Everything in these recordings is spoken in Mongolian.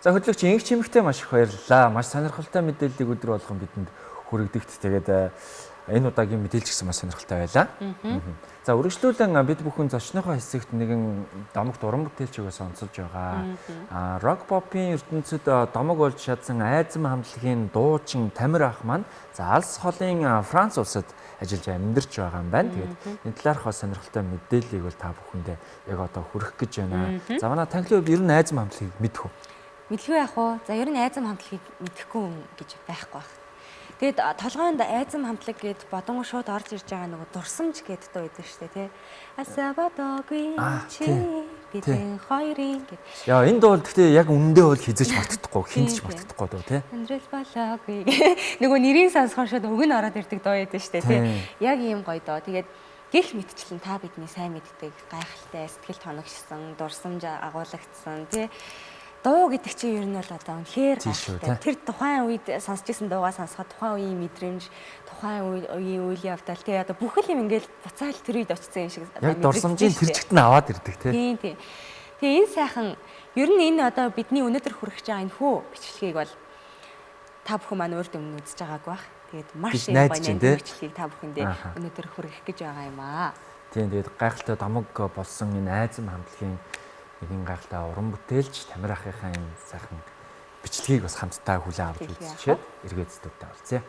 За хөтлөгч Инх Чимэгтэй маш их баярлалаа. Маш сонирхолтой мэдээллийг өдөр болгон бидэнд хүргэгдэгт. Тэгээд энэ удаагийн мэдээлж гисэн маш сонирхолтой байлаа. За үргэлжлүүлэн бид бүхэн зочныхоо хэсэгт нэгэн домогт уран бүтээлчийгөө сонсож байгаа. Рок попын ертөнцид домог болж чадсан айзам хамтлагийн дуучин Тамир ах маань за алс холын Франц улсад ажиллаж амьдарч байгаа юм байна. Тэгээд энэ талаарх сонирхолтой мэдээллийг бол та бүхэндээ яг одоо хүргэх гэж байна. За манай танхилын хувьд ер нь айзам хамтлагийг мэдэх үү? Мэдгүй яах вэ? За ер нь айзам хамтлагийг мэдэхгүй гэж байхгүй байх. Тэгэд толгойд айзам хамтлаг гэд бодонгоо шууд орж ирж байгаа нөгөө дурсамж гэд дуу идэв штэ тий. Асабадогүй чи бидний хоёрын гэд. Яа энэ дуу гэхдээ яг үнэндээ бол хизэж мартахгүй, хинтж мартахгүй дуу тий. Андрел балаагүй. Нөгөө нэрийн сонсохоор шууд үг нь ороод ирдэг дуу идэв штэ тий. Яг ийм гоё доо. Тэгээд гих мэдчлэн та бидний сайн мэддэг гайхалтай сэтгэл тоногчсон, дурсамж агуулгдсан тий. Дуу гэдэг чинь ер нь бол одоо үнэхээр гайхалтай. Тэр тухайн үед сонсч ирсэн дуугаа сонсоход тухайн үеийн мэдрэмж, тухайн үеийн үйл явдал тий одоо бүх юм ингээл буцаал тэр үед очсон юм шиг яг дурсамжийн тэр чигт нь аваад ирдэг тий. Тийм. Тэгээ энэ сайхан ер нь энэ одоо бидний өнөөдөр хүрэх гэж байгаа энэ хөө бичлэгийг бол та бүхэн маань өөртөө өмнө үзэж байгаагүй бах. Тэгээд маш их гоё бичлэгийг та бүхэндээ өнөөдөр хүргэх гэж байгаа юм аа. Тийм тэгээд гайхалтай домог болсон энэ айзам хамтлагийн нэгэн гайхалтай уран бүтээлч Тамир ахынхаа энэ сайхан бичлэгийг бас хамтдаа хүлээн авч үзчихэд эргээд студид орцъя.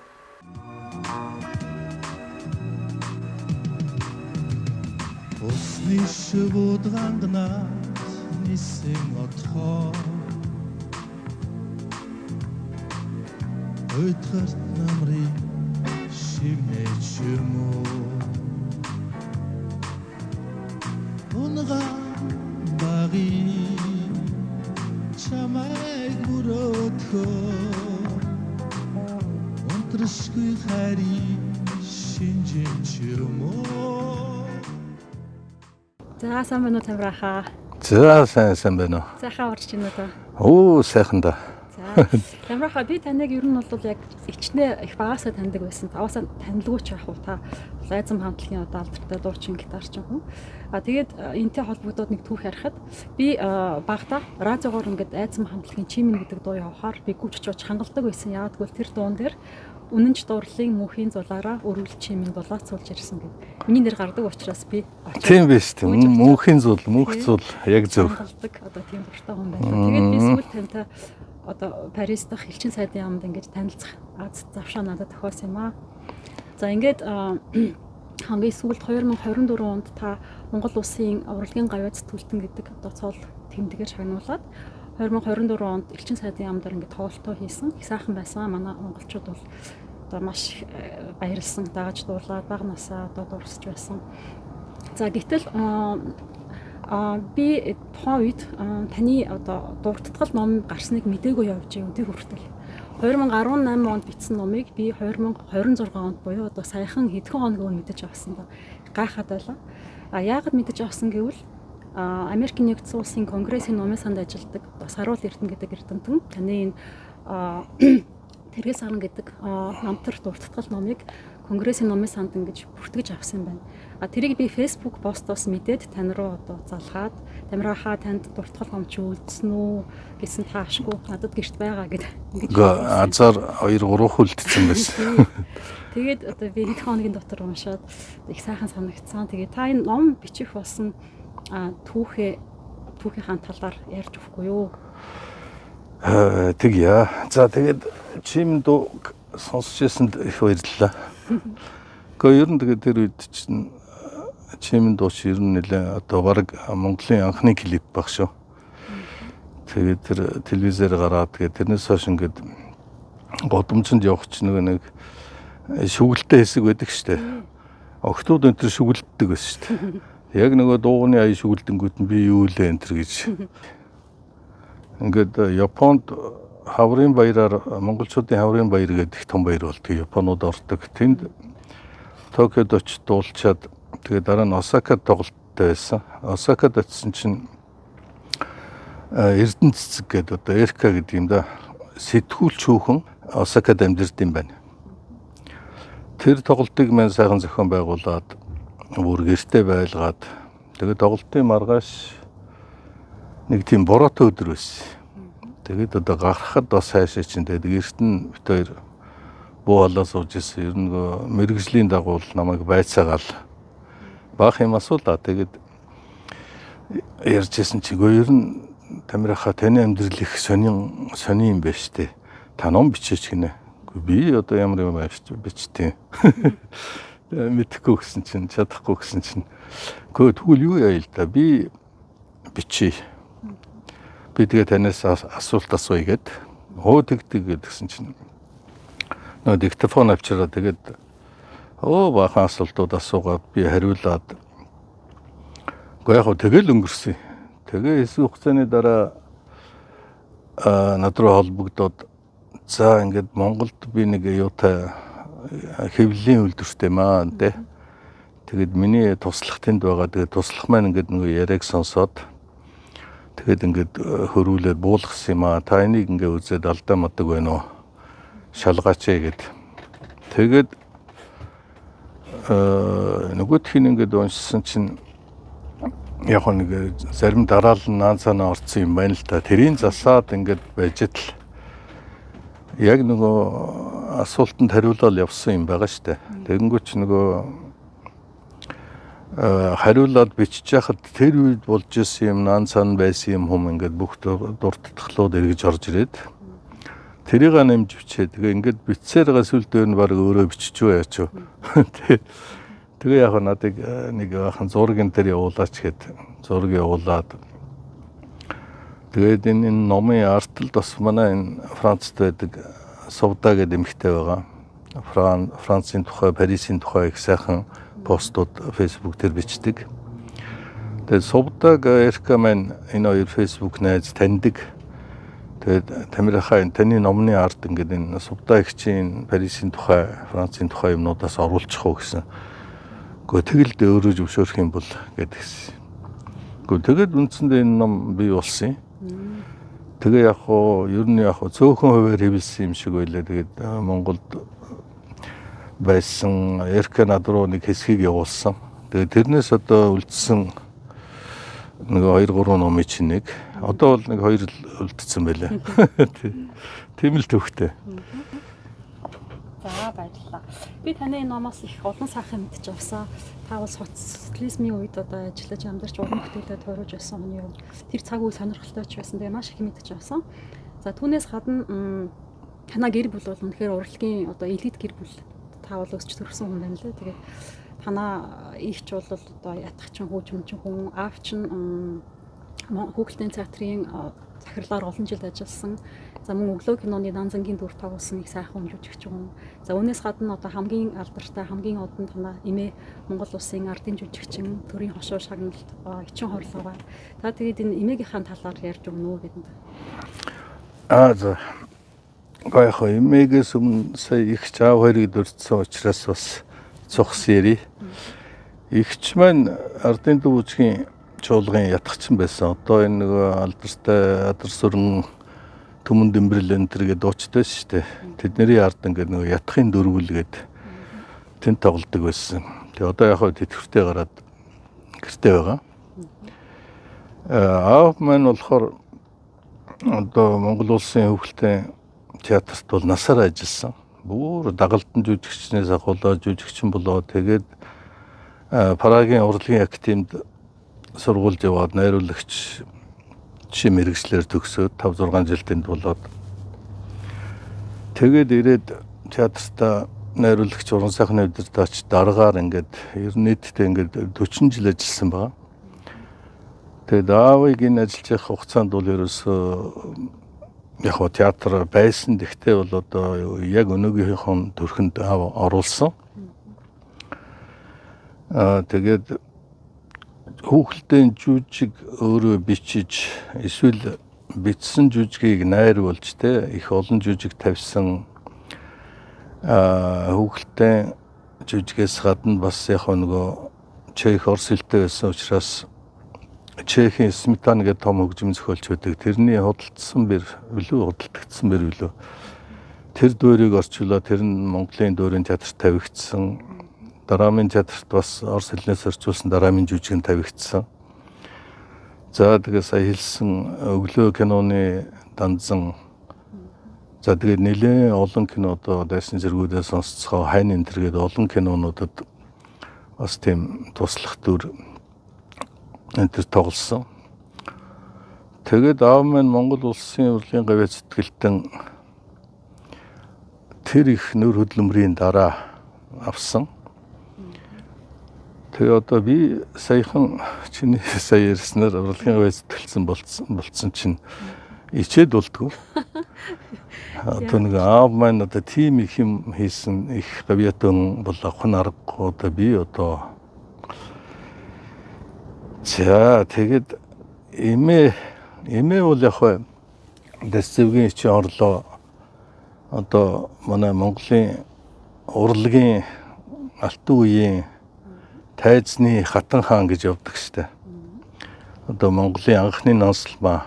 Усны шивүүд ганганаас нисэн отхоо Өйтгөрт намрын шивнэж юмоо Унгаа баги чамайг бүрөдхөө Унтрашгүй хари шинжиж юмоо За сайн байна уу Тамир ахаа? За сайн байна уу? Сайхан урж байна уу та? Оо сайхан да. За Тамир ахаа би таныг ер нь бол яг ичнээ их багасаа таньдаг байсан. Таваасаа танилгүй ч яах вэ та? Айзам хамтлагийн одоо алдартай дуучин гитарчин хүн. Тэгээд энэтэй холбогдоод нэг түүх ярихад би багада радиогоор ингээд айзам хамтлагийн чимэн гэдэг дуу явахаар би гүвч очиж хангалдаг байсан. Яагаад гэвэл тэр дуун дээр үнэнч дурлалын мөнхийн зулаараа өргөл чимэн дулаацуулж ирсэн гэдэг. Миний нэр гардаг учраас би очиж. Тийм биз тийм. Мөнхийн зул, мөнх зул яг зөв. Хангалдаг одоо тийм дуртай хүн байна. Тэгээд би сүүл тантай одоо Парис дахь элчин сайдын яамд ингээд танилцах аз завшаа надад тохиосон юм аа. За ингээд хамгийн сүүлд 2024 онд та Монгол улсын урлагийн гавьяц төлтөн гэдэг одоо цол тэмдгээр шагнуулад 2024 онд элчин сайдын яамдаар ингээд тоглолтоо хийсэн. Их сайхан байсан. Манай монголчууд бол одоо маш баярлсан, дагаж дуурлаад баг насаа одоо дурсаж байсан. За гэтэл би тухайн үед таны одоо дуртатгал ном гарсныг мдээгүй явж өдөр хүртэл 2018 онд бичсэн номыг би 2026 онд буюу одоо саяхан хэдхэн хоног өмнө мэдэж авсан да. Гайхаад байлаа. Яагаад мэдэж авсан гэвэл Америкийн нэгдсэн улсын конгрессийн номын санд ажилладаг Саруул Эрдэнэ гэдэг эрдэмтэн таны энэ Тэргэл сарн гэдэг намтар дуртатгал номыг конгрессийн номын санд ингэж бүртгэж авсан юм байна. Тэрийг би Facebook постоос мэдээд тань руу одоо залгаад Тамир ахаа танд дуртгал ном чи үлдсэн үү гэсэн таашгүй надад гэрт байгаа гэдэг. Азар 2-3 хүлдсэн байсан. Тэгээд одоо би хэд хоногийн дотор уншаад их сайхан санагдсан. Тэгээд та энэ ном бичих болсон түүхийн талаар ярьж өгөхгүй юу? Тэгье. За тэгээд чим дуу сонсч ясанд их баярлалаа. Гэхдээ ер нь тэгээд тэр үед чинь чимэн дууч ер нь нэлээ одоо баг Монголын анхны клип баг шүү. Тэгээд тэр телевизээр гараад тэгээд тэрнээс хойш ингээд годомчонд явах чинь нэг шүглэлтэй хэсэг байдаг штэ. Охтууд энэ шүглэлдэг байсан штэ. Яг нөгөө дууганы ая шүглдэнгүүт нь би юу лээ энэ төр гэж. Ингээд Японд хаврын баяраар монголчуудын хаврын баяр гэдэг их том баяр болдог. Японууд ордог. Тэнд Токиод очиж дуулчаад тэгээд дараа нь Осакад тоглолттой байсан. Осакад очисон чинь Эрдэнэ цэцэг гэдэг одоо Эрка гэдэг юм да. Сэтгүүлч хүүхэн Осакад амьдард юм байна. Тэр тоглолтыг мань сайхан зохион байгуулад бүр гэртээ байлгаад тэгээд тоглолтын маргааш нэг тийм бороотой өдөр байсан. Тэгээд одоо гарахад бас хайшаа чинь тэгээд эрт нь бит хоёр буу болоо сууж ирсэн. Ер нь мэрэгжлийн дагуу намайг байцаагаал баах юм асуулаа. Тэгээд ярьжсэн чигээ ер нь Тамираха таны амьдрал их сонин юм байна штэ. Та ном бичээч гинэ. Би одоо ямар юм бичтээ. Мэдхгүй гэсэн чинь чадахгүй гэсэн чинь. Тэгвэл юу яа л да би бичээ. Би тэгээ танаас асуулт асууя гэд. Тэгдэг гэсэн чинь. Диктофон авчираа тэгээд баахан асуултууд асуугаад би хариулаад. Яг тэгэл өнгөрсөн. Тэгээ хэсэг хугацааны дараа над руу холбогдоод за ингээд Монголд би нэг юутай хэвлэлийн үйлдвэртэй маа тэ. Тэгээд миний туслах тэнд байгаа. Тэгээд туслах маань ингээд нэг яриаг сонсоод тэгээд ингээд хөрүүлээд буулгасан юм аа. Та энийг ингээд үзээд алдаа мадаг байна уу? Шалгаач гэд. Тэгээд нөгөөдхийн ингээд уншсан чинь яг нэг зарим дараал нь наанцаанаа орцсон юм байна л та. Тэрийн засаад ингээд байж л яг нөгөө асуултанд хариулаад явсан юм байгаа штэ. Тэгэнгүүт нөгөө хариулаад бичиж яхад тэр үед болж исэн юм наанцаан байсан юм хүм ингээд бүх дуртатгалууд эргэж орж ирээд тэрийг нэмж бичээ. Тэгээ ингээд бичсээр байгаа сүлд өөр нь баг өөрөө биччихвээ яач юу. Тэгээ яг надыг нэг бахан зургийн дээр явуулаач гэд зураг явуулаад тэгээд энэ номын артлд бас манай энэ Францад байдаг Совда гэдэг эмэгтэй байгаа. Францын тухай, Парисын тухай их сайхан постууд Facebook дээр бичдэг. Тэгээд Совдаг Эрка маань энэ хоёр Facebook найз таньдаг. Тэгээд Тамираха таны номны арт ингээд энэ Совда ихчийн Парисын тухай, Францын тухай юмнуудаас оруулчих уу гэсэн. Тэгэл өөрөө зөвшөөрөх юм бол гэдгийгсэн. Тэгээд үндсэндээ энэ ном бий болсон юм. Тэгээ яг ер нь цөөхөн хуваар хэвлсэн юм шиг байлаа. Тэгээд Монголд байсан Эрка над руу нэг хэсгийг явуулсан. Тэгээд тэрнээс одоо үлдсэн нэг 2-3 номын чинь нэг. Одоо бол нэг 2 л үлдсэн байлаа. Тийм л төвхтэй. За баярлалаа. Би таны номоос их олон сайхан мэдж авсан. Та бол социализмын үед одоо ажиллаж амьдарч уран бүтээлээ тойруулж байсан хүний юм. Тэр цаг үе сонирхолтой ч байсан. Тэгээ маш их мэдж авсан. За түүнээс гадна танаа гэр бүл бол үнэхээр урлагийн одоо элит гэр бүл. Та бол өсч төрсөн хүн байна лээ. Тэгээ танаа ихч бол одоо ятгахчин хөгжмөнчин хүн, аав чинь Хүүхэлдэйн театрын захирлаар олон жил ажилласан. За мөн өглөө киноны Данзангийн дүр тоглосон их сайхан жүжигч хүн. За үүнээс гадна одоо хамгийн алдартай, хамгийн одон танаа эмээ Монгол улсын ардын жүжигчин, төрийн хошуу шагналт Эчин хорлоо. Та тэгээд энэ эмээгийнхаа талаар ярьж өгнө үү гэдэнд. За. Эмээгээс өмнө сая их чаав хоёрыг дурдсан учраас бас цогс яри. Ихч маань ардын дүүжгийн чуулгын ятгахчин байсан. Одоо энэ нэг алдартай Адар сүрэн Түмэн Дэмбэрэл энэ төр гэдэг дуучтай шүү дээ. Тэдний ард ингээд нэг ятгахын дөрвөлгээд тэнд тоглодог байсан. Тэгээ одоо яг тэтгэвртэй гараад гэртээ байгаа. Аав маань болохоор одоо Монгол улсын Хүүхэлдэйн театрт бол насаараа ажилласан. Бүр дагалдан жүжигчнээс ахуулаад жүжигчин болоо тэгээд Прагийн урлагийн академид сургуульд яваад найруулагч жишээ мэргэжлэр төгсөөд 5-6 жилтэнд болоод тэгээд ирээд театртаа найруулагч уран сайхны удирдагч дараагаар ингээд ер нь нийтдээ ингээд 40 жил ажилласан байгаа. Тэгээд аавыг энэ ажиллаж явах хугацаанд бол ерөөсөө яг театр байсан. Гэхдээ бол одоо яг өнөөгийнхөө төрхөнд аав оруулсан. Тэгээд Хүүхэлдэйн жүжиг өөрөө бичиж эсвэл бичсэн жүжигийг найруулж их олон жүжиг тавьсан. Хүүхэлдэйн жүжигээс гадна бас яг нөгөө Чех орс хэлтэй байсан учраас Чехийн Сметана гэдэг том хөгжим зохиолч байдаг. Тэрний худалдсан бэр худалдагдсан бэр үлээ. Тэр дуурийг орчуулаад тэр нь Монголын дуурийн театрт тавигдсан. Дараамын театрт бас орс хэлнээс орчуулсан дараамын жүжиг нь тавигдсан. За тэгээ сая хэлсэн өглөө киноны Данзан. За тэгээд нэлээд олон кино одоо дайсан зэргүүдээ сонсцгоо хайн энэ төргээд олон кинонуудад бас тийм туслах дүр энэ төр тоглосон. Тэгээд аав маань Монгол улсын урлагийн гавьяа сэтгэлтэн тэр их нөр хөдөлмөрийн дараа авсан. Тэгээ одоо би саяхан чиний сая ярьснаар урлагийн гавьяа сэтгэлсэн болцсон чинь ичээд болдгоо. Одоо нэг аав маань одоо тийм их юм хийсэн их гавьяатан бол авах нь аргагүй одоо би одоо за тэгээд эмээ бол яг бай дэсцэвгийн чи орлоо одоо манай Монголын урлагийн алтан үеийн тайзны хатан хаан гэж явдаг штэ. Одоо Монголын анхны нансалмаа.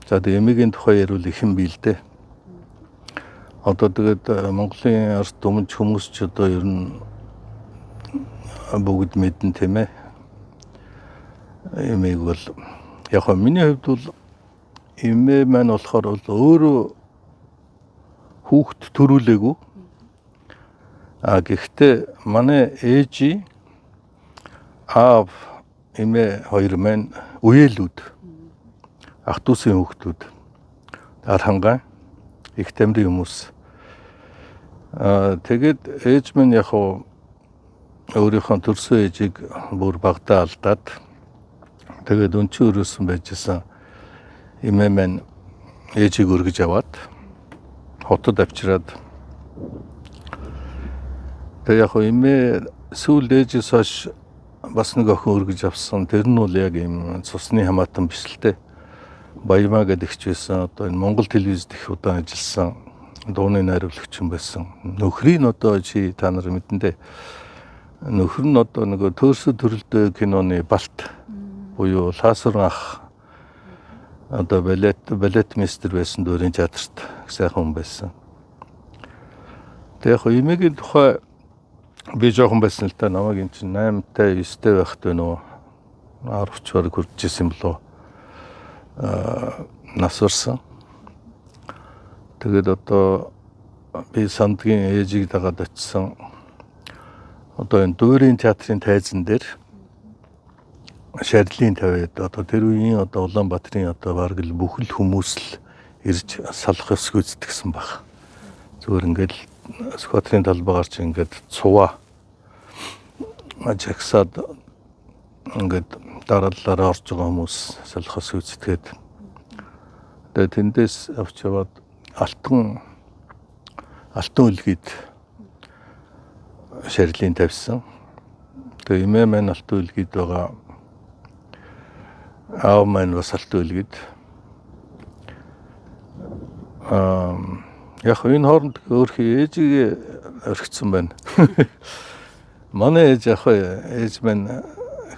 За тэгээд эмээгийн тухай ярил их юм бий л дээ. Одоо тэгээд Монголын ард түмэн хүмүүс ч одоо ер нь бүгд мэдэн тийм ээ. Эмээг бол яг хөө миний хувьд бол эмээ маань болохоор бол өөрөө хүүхд төрүүлээгүй. Гэхдээ манай ээжи аав эмээ хоёр маань үеэлүүд ах дүүсийн хүүхдүүд дархангаа их тамирын хүмүүс. Тэгээд ээж минь яг өөрийнхөө төрсөн ээжийг бүр багтаа алдаад тэгээд өнчөө өрөөсөн байжсэн эмээ минь ээжийг өргөж аваад хотод авчираад тэгээд яг эмээ сүүл ээжээс хойш бас нэг охин өргөж авсан. Тэр нь бол яг юм цусны хамаатан биш л дээ. Баямаа гэдэг хичээсэн одоо энэ Монгол телевизэд их удаан ажилласан дууны найруулагч юм байсан. Нөхрийн одоо чи та нар мэдэндээ нөхөр нь одоо нэг төөрсө төрөлдөө киноны балт буюу Лаасуран ах одоо балет мистер байсан дөрийн театрт сайхан хүн байсан. Тэгээ яг эмээгийн тухай би жоохон байсан л та намайг эн чинь 8-тай 9-тэй байхад байна уу 10 бараг хүрчихсэн болоо нас орсон. Тэгээд одоо би сандгийн ээжийг дагаад очисон. Одоо энэ дөрийн театрын тайзан дээр шарилын тавиад одоо тэр үеийн одоо Улаанбаатарын одоо бараг л бүхэл хүмүүс л ирж салах ёс гүйцэтгсэн баг. Зүгээр ингээд Скватрын талбайгаар чи ингээд цуваа ажигсаад ингээд дараалалаар орж байгаа хүмүүс салах ёс гүйцэтгээд тэгээд тэндээс авч яваад алтан үлгийд шарилын тавьсан. Тэгээ эмээ маань алтан үлгийд байгаа. Аав маань бас алтан үлгийд. Яг энэ хооронд өөрхий ээжигээ орхицсан байна. Манай ээж яг ээж маань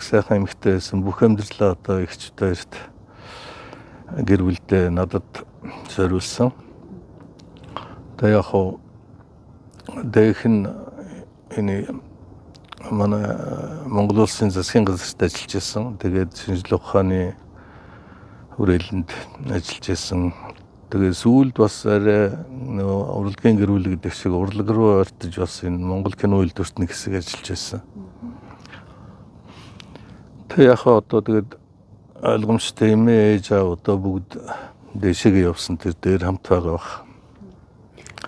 сайхан эмэгтэй байсан. Бүх амьдралаа одоо ихчдээрт гэр бүлдээ надад зориулсан. Тэгээ яг дэх нь энэ манай Монгол улсын засгийн газарт ажиллаж байсан. Тэгээд шинжлэх ухааны хүрээлэнд ажиллаж байсан. Тэгээд сүүлд бас арай урлагийн гэр бүл гэдэг шиг урлаг руу ортож бас энэ Монгол кино үйлдвэрт нэг хэсэг ажиллаж байсан. Тэгээ яг одоо тэгээд ойлгомжтой эмээ ээж аа одоо бүгд дэшегээ явсан тэр дээр хамт байгаа баг.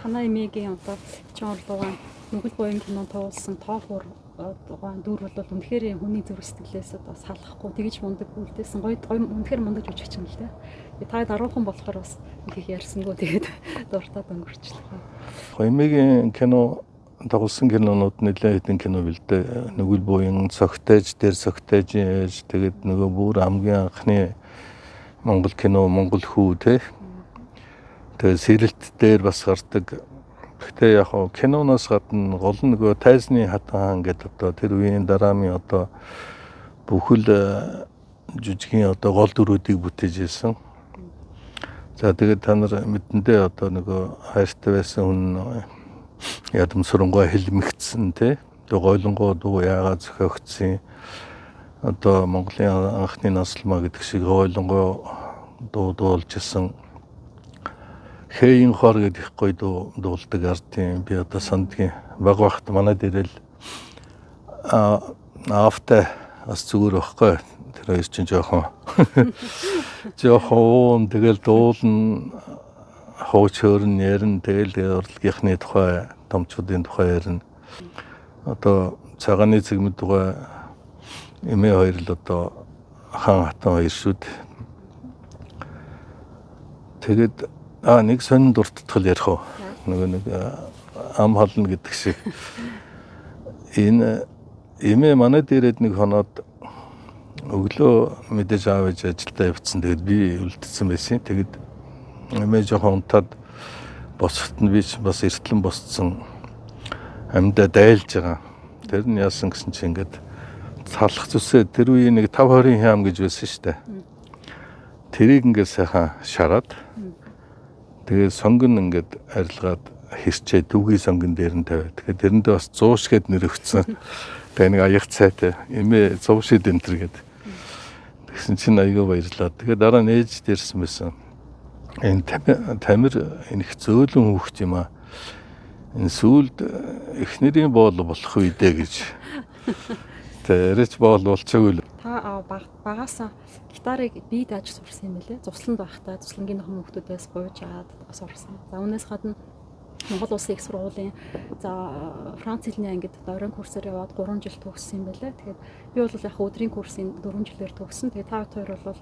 Танай эмээгийн одоо чин урлуугаан нүгэл буян кино тоглосон тоохор дүр бол үнэхээр хүний зүрх сэтгэлээс одоо салахгүй тэгж мундаг үлдээсэн гоё үнэхээр мундаг жүжигч юм л дээ. Та даруухан болохоор бас их ярьсангүй тэгээд дуртад өнгөрчлээ. Эмээгийн кино тоглосон кинонууд нэлээд хэдэн кино бэлдээ. Нүгэл буян, цогтойж, дээр цогтойжийн ээж тэгээд нөгөө бүр хамгийн анхны Монгол кино Монгол хүү те. Тэгээд сэрэлт дээр бас гардаг. Гэхдээ яг киноноос гадна гол нь нөгөө тайзны хатан гэдэг одоо тэр үеийн дараамын одоо бүхэл жүжигийн одоо гол дүрүүдийг бүтээж ирсэн. За тэгээд та нар мэдэндээ одоо нөгөө хайртай байсан хүн ядам сурангаа хэлмэгдсэн те. Тэгээ гойлонгоо дуу яагаад зохиогдсон одоо Монголын анхны наслмаа гэдэг шиг гойлонгоо дуу дуулж исэн. Хэйн хор гэдэг их гоё дуулдаг артын би одоо сандгийн баг багт манай дээрэл автаа бас зүгээр байхгүй. Тэр хоёр чинь жоохон тэгэл дуулна хууч хөрн ярин тэгэл урлагийнхны тухай томчуудын тухай ярина. Одоо цагааны цэгмэд тухай эмээ хоёр л одоо хаан хатан хоёр шүүд. Тэгэд нэг сонин дуртатгал ярих уу. Нэг ам хална гэдэг шиг. Энэ эмээ манай дээрээд нэг хоноод өглөө мэдээж аав ээж ажилдаа явцсан. Тэгэд би үлдсэн байсан. Тэгэд эмээ жоохон унтаад босоход нь би ч бас эртлэн босцсон. Амьдаа дайлж байгаа. Тэр нь яасан гэсэн чинь ингээд цалах зүсээ тэр үеийн нэг 5-20 хям гэж байсан шүү дээ. Тэрийг ингээд сайхан шараад тэгээд сонгон ингээд арилгаад хэрчээ дүүгийн сонгон дээр нь тавиад. Тэгээд тэрэндээ бас 100 шгэд нэр өгсөн. Тэгээд нэг аяг цайтай эмээ 100 шид энэ төр гээд. Тэгсэн чинь аягаа баярлаа. Тэгээд дараа нь ээж дээрсэн байсан. Энэ тамир энэ их зөөлөн хүүхд юм аа. Энэ сүүлд эхнэрийн боол болох үедээ гэж. Тэрэч боол болчихгүй л. Та багасаа гитарыг бие дааж сурсан юм байлээ. Цусланд байхдаа цуслангийн хүмүүстүүдээс гуйж аваад сурсан. За үүнээс гадна Монгол Улсын их сургуулийн Франц хэлний ангид оройн курсээр яваад 3 жил төгссөн юм байлээ. Тэгээд би бол яг өдрийн курсын 4 жилээр төгссөн. Тэгээд та хоёр бол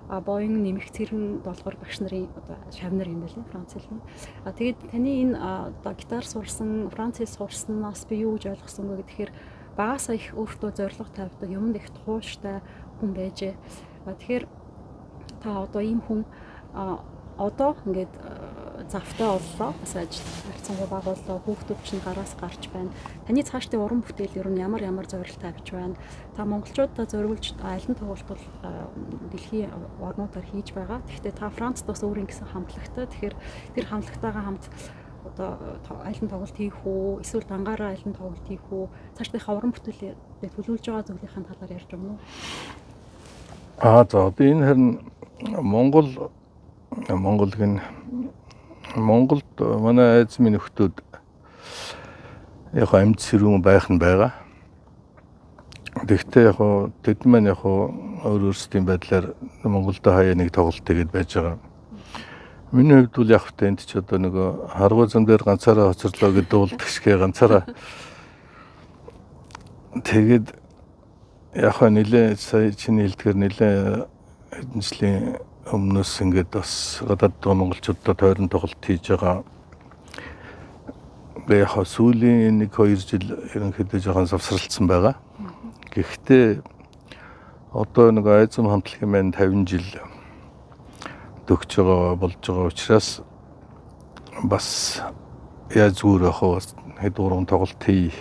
Боин нэмэх цэрэн долгоор багш нарын одоо шавнар юм байлээ Франц хэлний. Тэгээд таны энэ одоо гитар сурсан, Франц хэл сурснаас би юу гэж ойлгосон бэ гэхээр багасаа их өөртөө зориг тавьдаг, юмд их тууштай хүн байжээ. Тэгэхээр та одоо ийм хүн одоо ингээд завтай боллоо. Бас ажил харьцангуй бага боллоо. Хүүхдүүд чинь гараас гарч байна. Таны цаашдын уран бүтээл ер нь ямар зорилт тавьж байна? Та монголчуудаа зориулж аль нь тоглолт бол дэлхийн орнуудаар хийж байгаа. Тэгэхдээ та Францд бас өөрийн гэсэн хамтлагтай. Тэгэхээр тэр хамтлагтайгаа хамт одоо аль нь тоглолт хийх үү? Эсвэл дангаараа аль нь тоглолт хийх үү? Цаашдынхаа уран бүтээлээ төлөвлөж байгаа зүйлийн талаар ярьж өгнө үү? За одоо энэ харин Монголд манай айз минь нөхдүүд яг амьд сэрүүн байх нь байгаа. Тэгэхдээ яг тэд маань яг өөрсдийн байдлаар Монголд хаяа нэг тоглолт тэгээд байж байгаа. Миний хувьд бол яг тэнд ч одоо нөгөө харгуй зам дээр ганцаараа хоцорлоо гэдэг дуулдаг шигээ ганцаараа тэгээд яг нэлээ сая чиний хэлдгээр нэлээ хэдэн жилийн өмнөөс ингээд бас гадаад монголчуудад тойрон тоглолт хийж байгаа. Яг сүүлийн 1-2 жил ерөнхийдөө жоохон завсралцсан байгаа. Гэхдээ одоо нэг айзам хамтлагийн маань 50 жил төгж болж байгаа учраас бас яаж зүгээр хэд уран тоглолт хий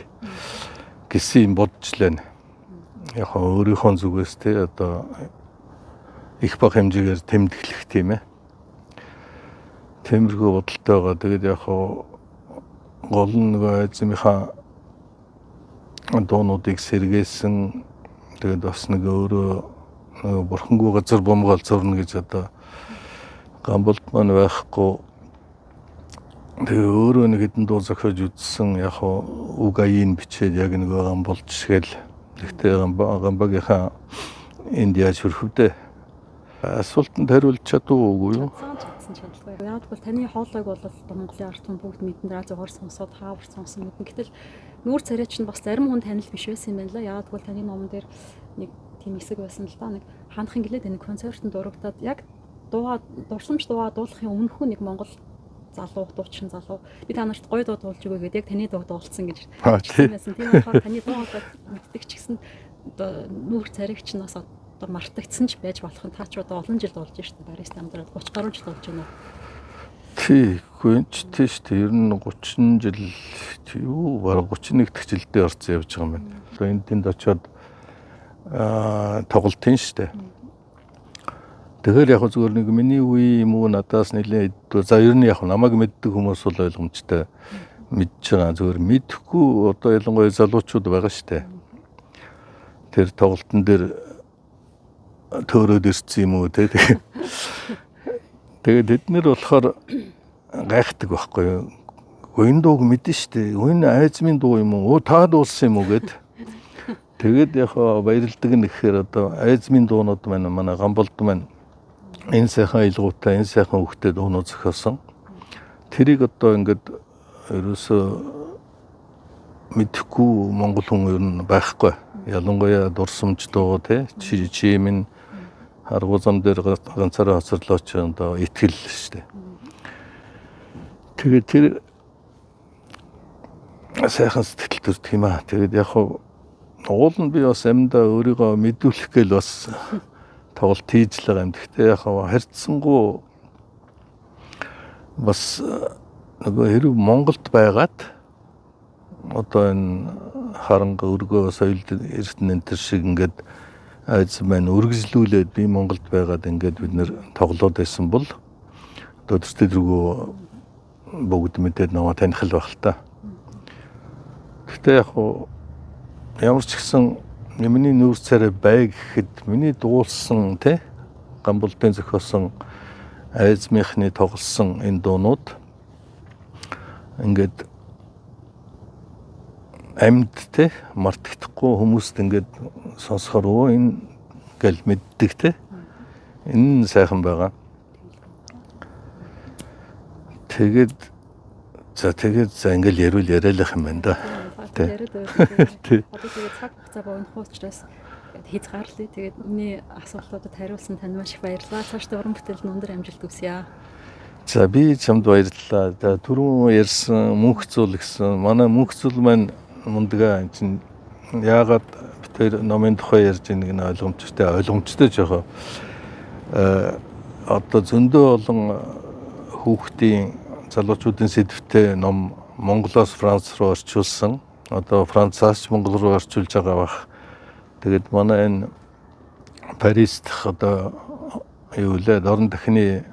гэсэн бодж лээ. Яг өөрийнхөө зүгээс те одоо их баг хэмжээгээр тэмдэглэх тийм ээ. Тиймэрхүү бодолтой байгаа. Тэгээд яг гол нь эзэмийнхаа дуунуудыг сэргээсэн. Тэгээд бас нэг өөрөө бурхангүй газар бомгол зурна гэж одоо гамболт маань байхгүй. Тэгээ өөрөө нэг хэдэн дуу зохиож үзсэн яг үг аяын бичээд яг нэг гамболт шигэл. Тэгтээ гамбагийнхаа энд яаж хөрхөвдөө асуултанд хариулж чадаагүй юу? Яг бол таны хоолойг бол Монголын ард түмэн бүгд мэдэн радиогоор сонсоод хаавар сонсон мэдэн. Гэтэл нүүр царай чинь бас зарим хүн танил биш байсан юм байна л. Яг бол таны номон дээр нэг тийм хэсэг байсан л да. Нэг хандхан гэлээд энэ концертанд дурагдаад яг дурсамж дуугаа дуулахын өмнөхөө нэг Монгол дуучин залуу би та нарт гоё дуу дуулж өгөө гэдэг яг таны дуу дуулсан гэж хэлсэн. Тийм болохоор таны дуу мэддэг ч гэсэн одоо нүүр царайг чинь бас одоо мартагдсан ч байж болох нь та ч одоо олон жил болж штэ барист амьдраад 30 гаруй жил болж байна уу? Тий, гүнч тийш тэр нь 30 жил юу бараг 31 дэх жилдээ орцсон явж байгаа юм байна. Одоо энд тэнд очиод тоглолтын штэ. Тэгэхээр яг зүгээр нэг миний үе юм уу надаас нэлээд за ер нь яг намайг мэддэг хүмүүс бол ойлгомжтой мэдж байгаа. Зүгээр мэдхгүй одоо ялангуяа залуучууд байгаа штэ. Тэр тоглолтын дээр төөрөөд ирсэн юм уу те. Тэгээд эднэр болохоор гайхдаг байхгүй юу. Энэ дууг мэдэн штэ. Энэ айзмын дуу юм уу? Та дуулсан юм уу гэд. Тэгээд яг баярлдаг нь гэхээр одоо айзмын дуунууд манай Гамболд маань энэ сайхан илгуутай, энэ сайхан хөвгтэй дуунууд зохиосон. Тэрийг одоо ингээд ерөөсөө мэдхгүй монгол хүн ер нь байхгүй. Ялангуяа дурсамж дуу тий чимэн аргуу зам дээр ганцаараа хоцорлооч одоо итгэл штэ. Тэгээд тэр сайхан сэтгэл төрдөг юм аа. Тэгээд яг уул нь би бас амьдаа өөрийгөө мэдүүлэх гээл бас тоглолт хийж л байгаа юм. Гэхдээ яг харьцсангуу бас нөгөө хэрэг Монголд байгаад одоо энэ харанга өргөө соёл эрдэнэ энэ шиг ингээд айз маань үргэлжлүүлээд би Монголд байгаад ингээд бид нэр тоглоод байсан бол одоо тэртээ бүгд мэдээд наваа таних л байх л та. Гэхдээ яг ямар ч гэсэн миний нүүр царай бай гэхэд миний дуулсан тий Гамболдын зохиосон айзмынхны тоглосон энэ дуунууд ингээд амьд тий мартагдахгүй хүмүүст ингээд сонсохоор энэ гэл мэддэг тий энэ сайхан байгаа. Тэгээд за ингээл ярил яриалах юм байна да. Яриад байдаг. Одоо тэгээд цаг хугацаа бовнох учраас хязгаарлаа. Тэгээд миний асуултуудад хариулсан танд маш их баярлалаа. Цаашдаа уран бүтээлд өндөр амжилт хүсье. За би чамд баярлалаа. За түрүүн ярьсан мөнх зүйл гэсэн. Манай мөнх зүйл маань мундага энэ чинь яагаад бид хоёр номын тухай ярьж байгааг нь ойлгомжтой жоохоо. Одоо зөндөө олон хүүхдийн залуучуудын сэдвтэй ном Монголоос Франц руу орчуулсан. Одоо Францаас Монгол руу орчуулж байгаа бах. Тэгээд манай энэ Парист одоо юу лээ орон дахины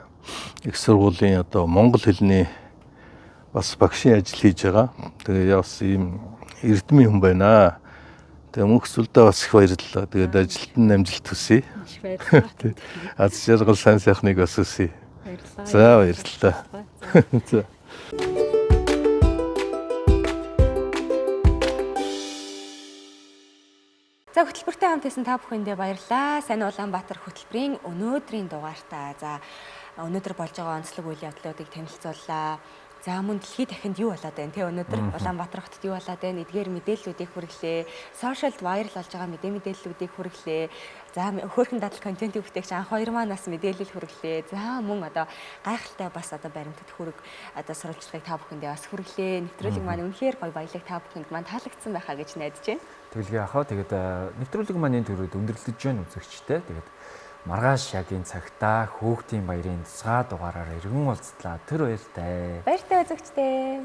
их сургуулийн одоо монгол хэлний бас багшийн ажил хийж байгаа. Тэгээ бас ийм эрдмийн хүн байна. Тэгээ мөнх зүйлдээ бас их баярлалаа. Тэгээд ажилд нь амжилт хүсье. Маш баярлалаа. Аз жаргал сайн сайхныг бас хүсье. Баярлалаа. За баярлалаа. За. За хөтөлбөртэй хамт байсан та бүхэндээ баярлалаа. Сайн Улаанбаатар хөтөлбөрийн өнөөдрийн дугаартаа за өнөөдөр болж байгаа онцлог үйл явдлуудыг танилцууллаа. За мөн дэлхийд дахинд юу болоод байна те өнөөдөр Улаанбаатар хотод юу болоод байна эдгээр мэдээллүүдийг хүргэлээ. Сошиалд вайрал болж байгаа мэдээллүүдийг хүргэлээ. За хөөрхөн дадал контент бүтээгч анх хоёр маань бас мэдээлэл хүргэлээ. За мөн одоо гайхалтай бас одоо баримтат хүрэг одоо сурвалжлагыг та бүхэндээ бас хүргэлээ. Нэвтрүүлэг маань үнэхээр гоё баялаг та бүхэнд маань таалагдсан байхаа гэж найдаж байна. Тэгэлгээ яхаа тэгээд нэвтрүүлэг маань энэ төрөд өндөрлөж байна үзэгчтэй. Тэгээд маргааш яг энэ цагтаа хөөгтийн баярын тусгай дугаараар иргэн уулзлаа. Тэр баяртай. Баяртай үзэгчтэй.